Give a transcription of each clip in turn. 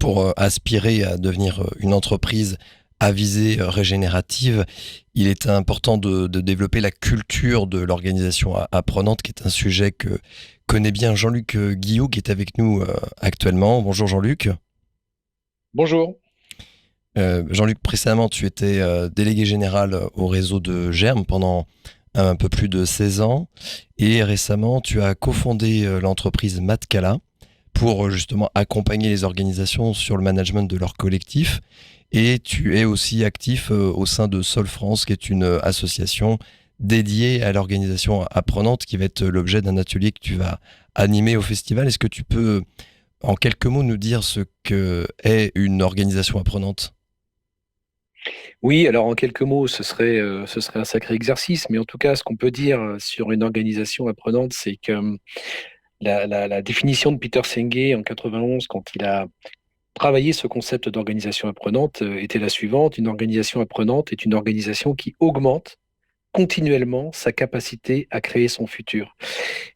pour aspirer à devenir une entreprise à visée régénérative, il est important de développer la culture de l'organisation apprenante, qui est un sujet que connaît bien Jean-Luc Guillou, qui est avec nous actuellement. Bonjour Jean-Luc. Bonjour. Jean-Luc, précédemment, tu étais délégué général au réseau de Germe pendant un peu plus de 16 ans. Et récemment, tu as cofondé l'entreprise Matkala pour justement accompagner les organisations sur le management de leur collectif. Et tu es aussi actif au sein de Sol France, qui est une association dédiée à l'organisation apprenante, qui va être l'objet d'un atelier que tu vas animer au festival. Est-ce que tu peux, en quelques mots, nous dire ce que est une organisation apprenante? Oui, alors en quelques mots, ce serait un sacré exercice, mais en tout cas, ce qu'on peut dire sur une organisation apprenante, c'est que la définition de Peter Senge en 91, quand il a travaillé ce concept d'organisation apprenante, était la suivante. Une organisation apprenante est une organisation qui augmente continuellement sa capacité à créer son futur.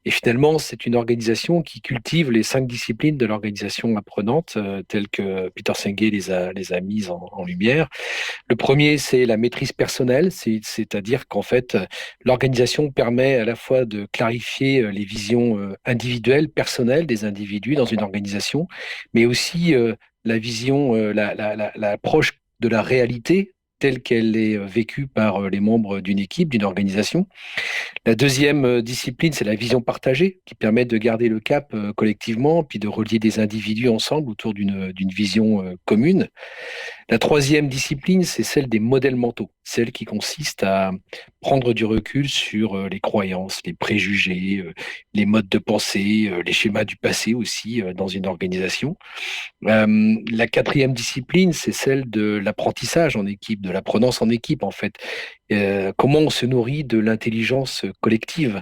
Et finalement, c'est une organisation qui cultive les 5 disciplines de l'organisation apprenante, telles que Peter Senge les a mises en lumière. Le premier, c'est la maîtrise personnelle, c'est-à-dire qu'en fait, l'organisation permet à la fois de clarifier les visions individuelles, personnelles des individus dans une organisation, mais aussi la vision, l'approche de la réalité telle qu'elle est vécue par les membres d'une équipe, d'une organisation. La deuxième discipline, c'est la vision partagée, qui permet de garder le cap collectivement, puis de relier des individus ensemble autour d'une vision commune. La troisième discipline, c'est celle des modèles mentaux, celle qui consiste à prendre du recul sur les croyances, les préjugés, les modes de pensée, les schémas du passé aussi dans une organisation. La quatrième discipline, c'est celle de l'apprentissage en équipe, de l'apprenance en équipe en fait. Comment on se nourrit de l'intelligence collective.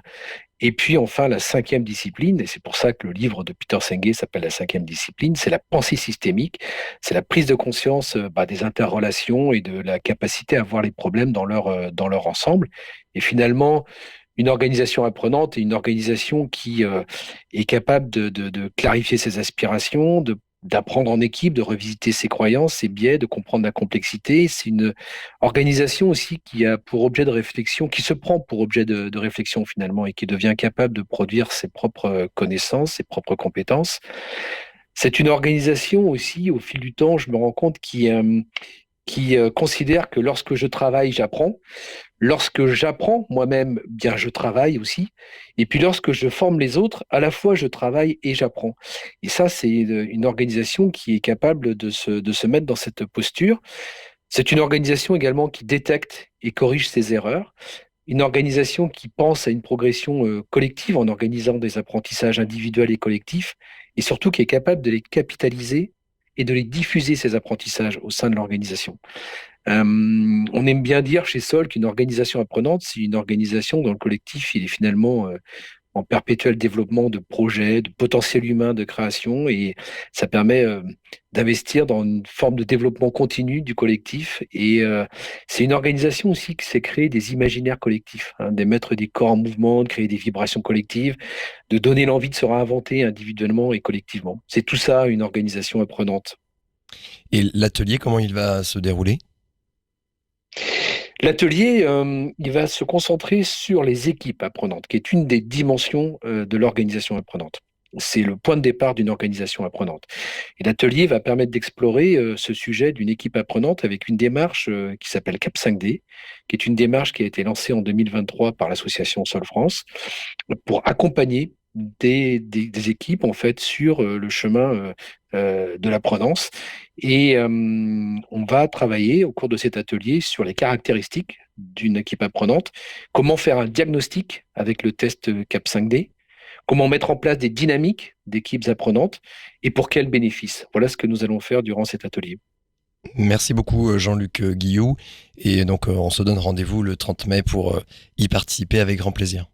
Et puis enfin, la cinquième discipline, et c'est pour ça que le livre de Peter Senge s'appelle La cinquième discipline, c'est la pensée systémique, c'est la prise de conscience des interrelations et de la capacité à voir les problèmes dans leur ensemble. Et finalement, une organisation apprenante est une organisation qui est capable de clarifier ses aspirations, d'apprendre en équipe, de revisiter ses croyances, ses biais, de comprendre la complexité. C'est une organisation aussi qui a pour objet de réflexion, qui se prend pour objet de réflexion finalement et qui devient capable de produire ses propres connaissances, ses propres compétences. C'est une organisation aussi, au fil du temps, je me rends compte, qui considère que lorsque je travaille, j'apprends. Lorsque j'apprends moi-même, bien je travaille aussi. Et puis lorsque je forme les autres, à la fois je travaille et j'apprends. Et ça, c'est une organisation qui est capable de se mettre dans cette posture. C'est une organisation également qui détecte et corrige ses erreurs. Une organisation qui pense à une progression collective en organisant des apprentissages individuels et collectifs. Et surtout qui est capable de les capitaliser et de les diffuser, ces apprentissages, au sein de l'organisation. On aime bien dire chez Sol qu'une organisation apprenante, c'est une organisation dont le collectif il est finalement en perpétuel développement de projets, de potentiel humain de création, et ça permet d'investir dans une forme de développement continu du collectif. Et c'est une organisation aussi qui s'est créée des imaginaires collectifs, hein, de mettre des corps en mouvement, de créer des vibrations collectives, de donner l'envie de se réinventer individuellement et collectivement. C'est tout ça une organisation apprenante. Et l'atelier, comment il va se dérouler? L'atelier, il va se concentrer sur les équipes apprenantes, qui est une des dimensions de l'organisation apprenante. C'est le point de départ d'une organisation apprenante. Et l'atelier va permettre d'explorer ce sujet d'une équipe apprenante avec une démarche qui s'appelle Cap 5D, qui est une démarche qui a été lancée en 2023 par l'association Sol France pour accompagner des équipes en fait sur le chemin de l'apprenance. Et on va travailler au cours de cet atelier sur les caractéristiques d'une équipe apprenante, comment faire un diagnostic avec le test CAP 5D, comment mettre en place des dynamiques d'équipes apprenantes et pour quels bénéfices. Voilà ce que nous allons faire durant cet atelier. Merci beaucoup Jean-Luc Guillou. Et donc on se donne rendez-vous le 30 mai pour y participer avec grand plaisir.